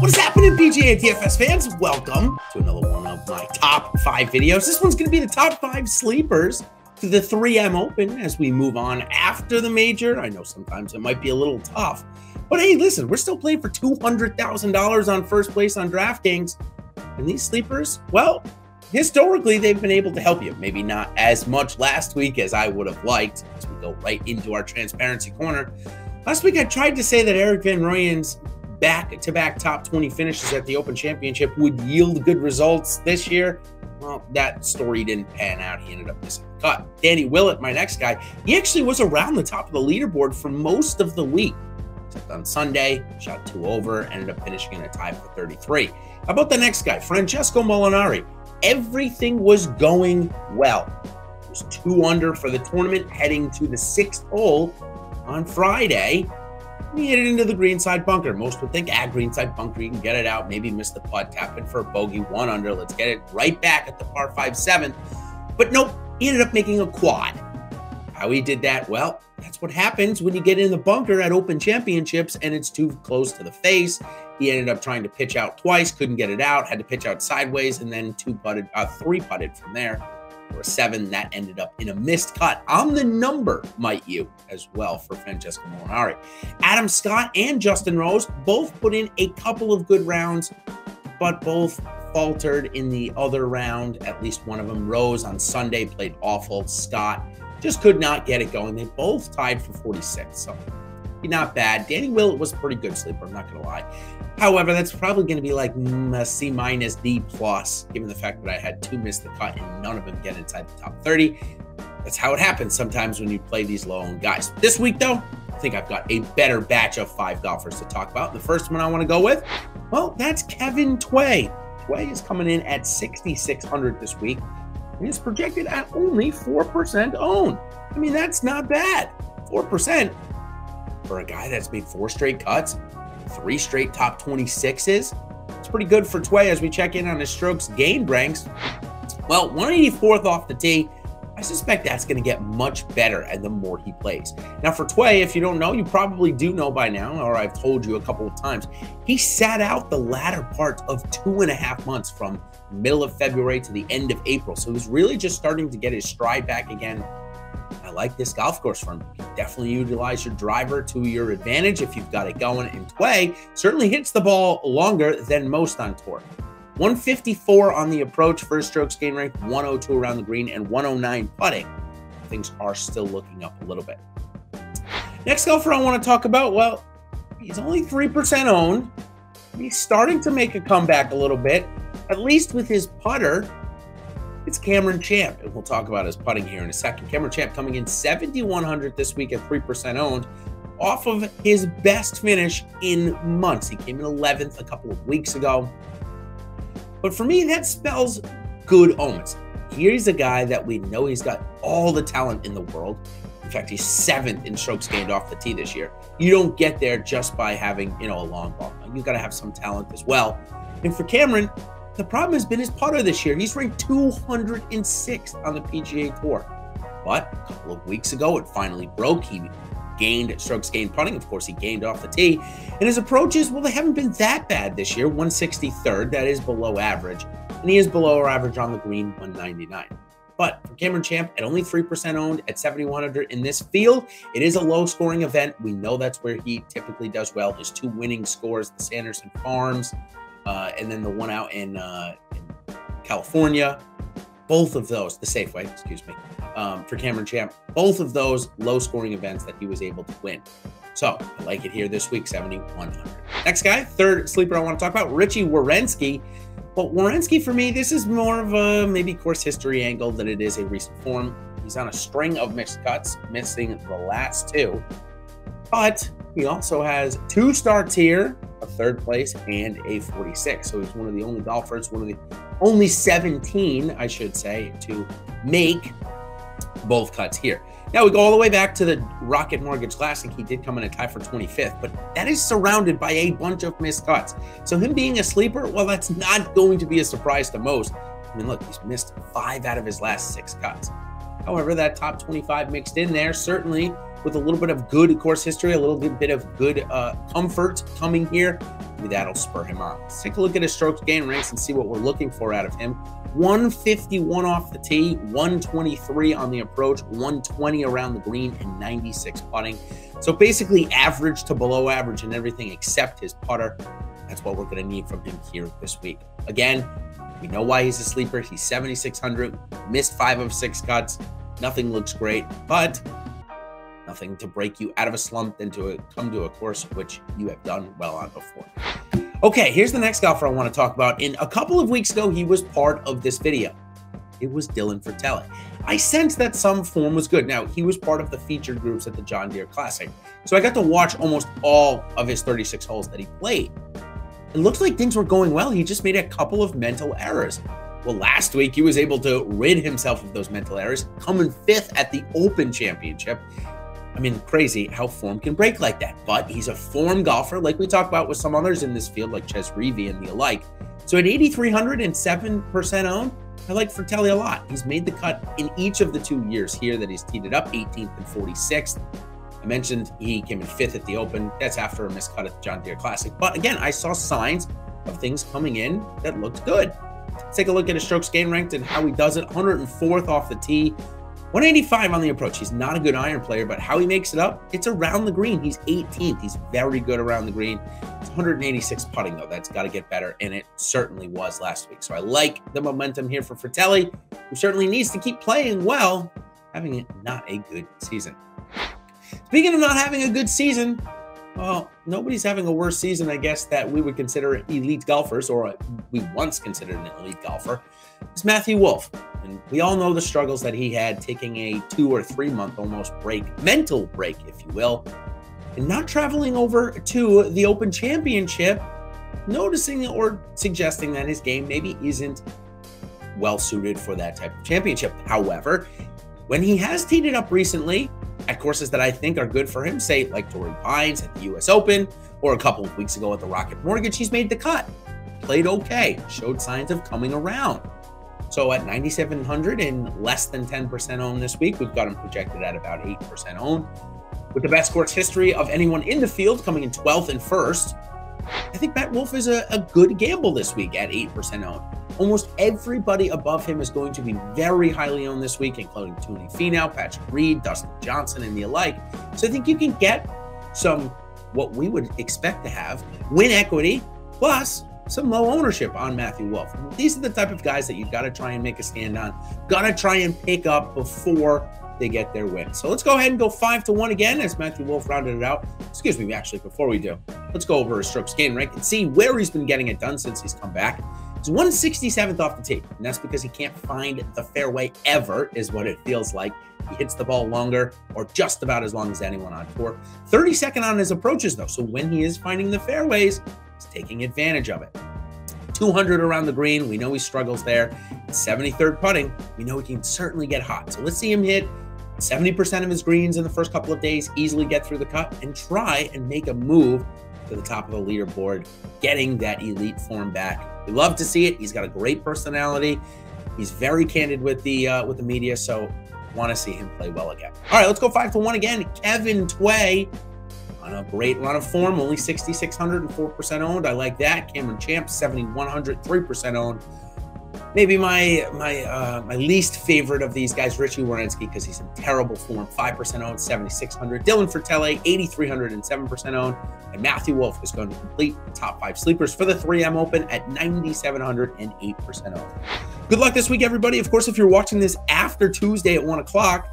What is happening, PGA DFS fans? Welcome to another one of my top 5 videos. This one's going to be the top 5 sleepers to the 3M Open as we move on after the major. I know sometimes it might be a little tough, but hey, listen, we're still playing for $200,000 on first place on DraftKings. And these sleepers, well, historically, they've been able to help you. Maybe not as much last week as I would have liked, as we go right into our transparency corner. Last week, I tried to say that Erik van Rooyen's back-to-back top 20 finishes at the Open Championship would yield good results this year. Well, that story didn't pan out. He ended up missing the cut. Danny Willett, my next guy, he actually was around the top of the leaderboard for most of the week. Except on Sunday, shot 2 over, ended up finishing in a tie for 33. How about the next guy, Francesco Molinari? Everything was going well. It was 2 under for the tournament, heading to the 6th hole on Friday. He hit it into the greenside bunker. Most would think, greenside bunker, you can get it out, maybe miss the putt, tap in for a bogey, 1 under. Let's get it right back at the par 5 7th. But nope, he ended up making a quad. How he did that? Well, that's what happens when you get in the bunker at Open Championships and it's too close to the face. He ended up trying to pitch out twice, couldn't get it out, had to pitch out sideways, and then 3 putted from there for a 7. That ended up in a missed cut on the number, might you, as well for Francesco Molinari. Adam Scott and Justin Rose both put in a couple of good rounds, but both faltered in the other round. At least one of them. Rose on Sunday played awful. Scott just could not get it going. They both tied for 46, so not bad. Danny Willett was a pretty good sleeper, I'm not going to lie. However, that's probably going to be like a C-, D+, given the fact that I had 2 miss the cut and none of them get inside the top 30. That's how it happens sometimes when you play these low-owned guys. This week, though, I think I've got a better batch of 5 golfers to talk about. The first one I want to go with, well, that's Kevin Tway. Tway is coming in at 6,600 this week, and it's projected at only 4% owned. I mean, that's not bad. 4% for a guy that's made 4 straight cuts, 3 straight top 26s. It's pretty good for Tway as we check in on his strokes gained ranks. Well, 184th off the tee. I suspect that's going to get much better and the more he plays. Now for Tway, if you don't know, you probably do know by now, or I've told you a couple of times, he sat out the latter part of 2.5 months from middle of February to the end of April. So he's really just starting to get his stride back again. I like this golf course for him. You can definitely utilize your driver to your advantage if you've got it going. And Tway certainly hits the ball longer than most on tour. 154 on the approach, first strokes gain rank, 102 around the green, and 109 putting. Things are still looking up a little bit. Next golfer I want to talk about, well, he's only 3% owned. He's starting to make a comeback a little bit, at least with his putter. It's Cameron Champ, and we'll talk about his putting here in a second. Cameron Champ coming in 7,100 this week at 3% owned, off of his best finish in months. He came in 11th a couple of weeks ago. But for me, that spells good omens. Here's a guy that we know he's got all the talent in the world. In fact, he's 7th in strokes gained off the tee this year. You don't get there just by having, a long ball. You've got to have some talent as well. And for Cameron, the problem has been his putter this year. He's ranked 206th on the PGA Tour. But a couple of weeks ago, it finally broke. He gained strokes gained putting. Of course, he gained off the tee. And his approaches, well, they haven't been that bad this year. 163rd, that is below average. And he is below average on the green, 199. But for Cameron Champ, at only 3% owned at 7,100 in this field, it is a low-scoring event. We know that's where he typically does well. His 2 winning scores, the Sanderson Farms, and then the one out in California. Both of those, the Safeway, excuse me, for Cameron Champ, both of those low-scoring events that he was able to win. So I like it here this week, 7,100. Next guy, third sleeper I want to talk about, Richy Werenski. Well, Werenski, for me, this is more of a maybe course history angle than it is a recent form. He's on a string of mixed cuts, missing the last 2. But he also has 2 starts here, a 3rd place, and a 46. So he's one of the only golfers, one of the only 17, I should say, to make both cuts here. Now we go all the way back to the Rocket Mortgage Classic. He did come in a tie for 25th, but that is surrounded by a bunch of missed cuts. So him being a sleeper, well, that's not going to be a surprise to most. I mean, look, he's missed 5 out of his last 6 cuts. However, that top 25 mixed in there, certainly with a little bit of good course history, a little bit of good comfort coming here. maybe that'll spur him on. Let's take a look at his strokes gain ranks and see what we're looking for out of him. 151 off the tee, 123 on the approach, 120 around the green, and 96 putting. So basically average to below average in everything except his putter. That's what we're going to need from him here this week. Again, we know why he's a sleeper. He's 7,600, missed 5 of 6 cuts. Nothing looks great, but nothing to break you out of a slump than to come to a course which you have done well on before. Okay, here's the next golfer I want to talk about. In a couple of weeks ago, he was part of this video. It was Dylan Frittelli. I sensed that some form was good. Now, he was part of the featured groups at the John Deere Classic, so I got to watch almost all of his 36 holes that he played. It looked like things were going well. He just made a couple of mental errors. Well, last week, he was able to rid himself of those mental errors, coming 5th at the Open Championship. I mean, crazy how form can break like that. But he's a form golfer, like we talked about with some others in this field, like Ches Reavie and the alike. So at 8,300 and 7% owned, I like Frittelli a lot. He's made the cut in each of the 2 years here that he's teed it up, 18th and 46th. I mentioned he came in 5th at the Open. That's after a missed cut at the John Deere Classic. But again, I saw signs of things coming in that looked good. Let's take a look at his strokes gain ranked and how he does it. 104th off the tee, 185 on the approach. He's not a good iron player, but how he makes it up, it's around the green. He's 18th. He's very good around the green. It's 186 putting, though. That's got to get better, and it certainly was last week. So I like the momentum here for Frittelli, who certainly needs to keep playing well, having not a good season. Speaking of not having a good season, well, nobody's having a worse season, I guess, that we would consider elite golfers, or we once considered an elite golfer. It's Matthew Wolff. And we all know the struggles that he had taking a 2 or 3 month almost break, mental break, if you will, and not traveling over to the Open Championship, noticing or suggesting that his game maybe isn't well suited for that type of championship. However, when he has teed it up recently at courses that I think are good for him, say like Torrey Pines at the US Open, or a couple of weeks ago at the Rocket Mortgage, he's made the cut. Played okay, showed signs of coming around. So at 9,700 and less than 10% owned this week, we've got him projected at about 8% owned. With the best course history of anyone in the field, coming in 12th and 1st, I think Matt Wolff is a good gamble this week at 8% owned. Almost everybody above him is going to be very highly owned this week, including Tony Finau, Patrick Reed, Dustin Johnson, and the alike. So I think you can get some, what we would expect to have, win equity, plus some low ownership on Matthew Wolff. These are the type of guys that you've got to try and make a stand on, got to try and pick up before they get their win. So let's go ahead and go 5-1 again as Matthew Wolff rounded it out. Excuse me, actually, before we do, let's go over his strokes gain rank and see where he's been getting it done since he's come back. He's 167th off the tee, and that's because he can't find the fairway ever, is what it feels like. He hits the ball longer, or just about as long as anyone on tour. 32nd on his approaches, though, so when he is finding the fairways, he's taking advantage of it. 200 around the green, we know he struggles there. 73rd putting, we know he can certainly get hot. So let's see him hit 70% of his greens in the first couple of days, easily get through the cut, and try and make a move to the top of the leaderboard, getting that elite form back. We love to see it. He's got a great personality. He's very candid with the media, so want to see him play well again. All right, let's go 5-1 again. Kevin Tway on a great run of form, only 6,600 and 4% owned. I like that. Cameron Champ, 7,100, 3% owned. Maybe my least favorite of these guys, Richy Werenski, because he's in terrible form. 5% owned, 7,600. Dylan Frittelli, 8,300 and 7% owned. And Matthew Wolff is going to complete the top 5 sleepers for the 3M Open at 9,700 and 8% owned. Good luck this week, everybody. Of course, if you're watching this after Tuesday at 1 o'clock,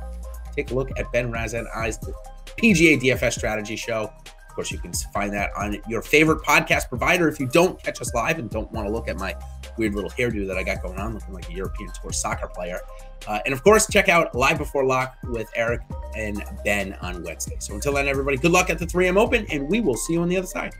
take a look at Ben Raz and I's PGA DFS strategy show. Of course, you can find that on your favorite podcast provider. If you don't catch us live and don't want to look at my weird little hairdo that I got going on, looking like a European Tour soccer player. And of course, check out Live Before Lock with Eric and Ben on Wednesday. So until then, everybody, good luck at the 3M Open, and we will see you on the other side.